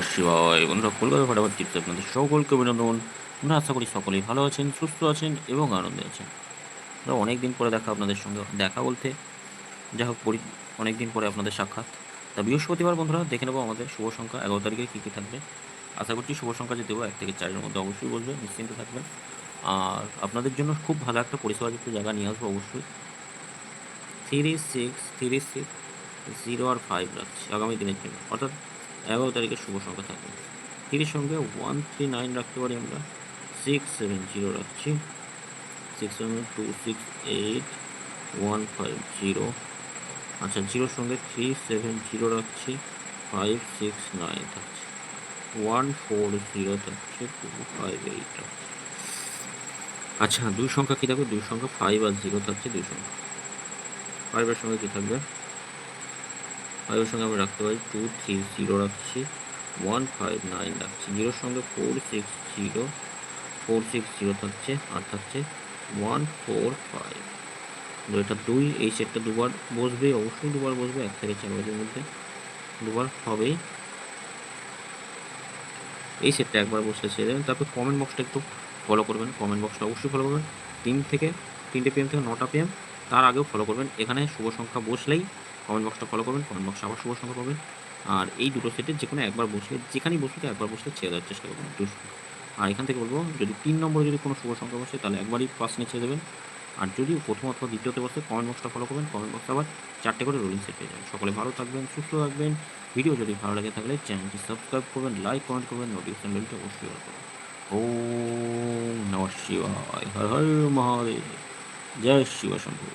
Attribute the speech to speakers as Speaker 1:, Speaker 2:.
Speaker 1: নমঃ শিবায়। বন্ধুরা, কলকাতা ফাটাফাট টিপসে আপনাদের সকলকে অভিনন্দন। আমরা আশা করি সকলেই ভালো আছেন, সুস্থ আছেন এবং আনন্দে আছেন। আমরা অনেক দিন পরে আপনাদের সঙ্গে দেখা বলতে যা হোক অনেক দিন পরে আপনাদের সাক্ষাৎ। তা বৃহস্পতিবার বন্ধুরা, দেখে নেবো আমাদের শুভ সংখ্যা 11 তারিখে কী কী থাকবে। আশা করছি শুভ সংখ্যা যে দেবো 1 থেকে 4-এর মধ্যে অবশ্যই বসবে, নিশ্চিন্ত থাকবেন। আর আপনাদের জন্য খুব ভালো একটা পরিষেবাযুক্ত জায়গা নিয়ে আসবো অবশ্যই। 3, 6, 3, 6, 0 আর 5 রাখছি আগামী দিনের জন্য, অর্থাৎ 11 তারিখের শুভ সংখ্যা থাকবে। 3-এর সঙ্গে 1, 3, 9 রাখতে পারি আমরা। 6, 7, 0 রাখছি। 6, 7, 2, 6, 8, 1, 5, 0। আচ্ছা, 0-র সঙ্গে 3, 7, 0 রাখছি। 5, 6, 9 থাকছে। 1, 4, 0 থাকছে। 2, 5, 8 রাখছি। আচ্ছা, 2 সংখ্যা কী থাকবে? 2 সংখ্যা 5 আর 0 থাকছে। 2 সংখ্যা 5-এর সঙ্গে কী থাকবে? 5-এর সঙ্গে আমরা রাখতে পারি 2, 3, 0 রাখছি। 1, 5, 9 রাখছি। 0-র সঙ্গে 4, 6, 0, 4, 6, 0 থাকছে। আর থাকছে 1, 4, 5। এটা 2, এই সেটটা দুবার বসবে, অবশ্যই দুবার বসবে। 1 থেকে 4 বাজের মধ্যে দুবার হবেই। এই সেটটা একবার বসলে ছেড়ে দেবেন। তারপর কমেন্ট বক্সটা একটু ফলো করবেন। কমেন্ট বক্সটা অবশ্যই ফলো করবেন। 3 PM থেকে 9টা PM, তার আগেও ফলো করবেন। এখানে শুভ সংখ্যা বসলেই কমেন্ট বক্সটা ফলো করবেন। কমেন্ট বক্সে আবার শুভ সংখ্যা পাবেন। আর এই দুটো সেটের যেকোনো একবার বসলে, যেখানেই বসুক একবার বসলে ছেড়ে দেওয়ার চেষ্টা করবেন দুটো সংখ্যা। আর এখান থেকে বলবো, যদি 3 নম্বরে যদি কোনো শুভ সংখ্যা বসে তাহলে একবারই পাস নিয়ে ছেড়ে দেবেন। আর যদি প্রথম অথবা দ্বিতীয়তে বসে কমেন্ট বক্সটা ফলো করবেন। কমেন্ট বক্সে আবার 4টে করে রোলিং সেট পেয়ে যাবেন। সকলে ভালো থাকবেন, সুস্থ থাকবেন। ভিডিও যদি ভালো লাগে থাকলে চ্যানেলটি সাবস্ক্রাইব করবেন, লাইক কমেন্ট করবেন, নোটিফিকেশন বেলটা অবশ্যই অন করবেন। ওম নমঃ শিবায়। হর হর মহাদেব। জয় শিব শম্ভু।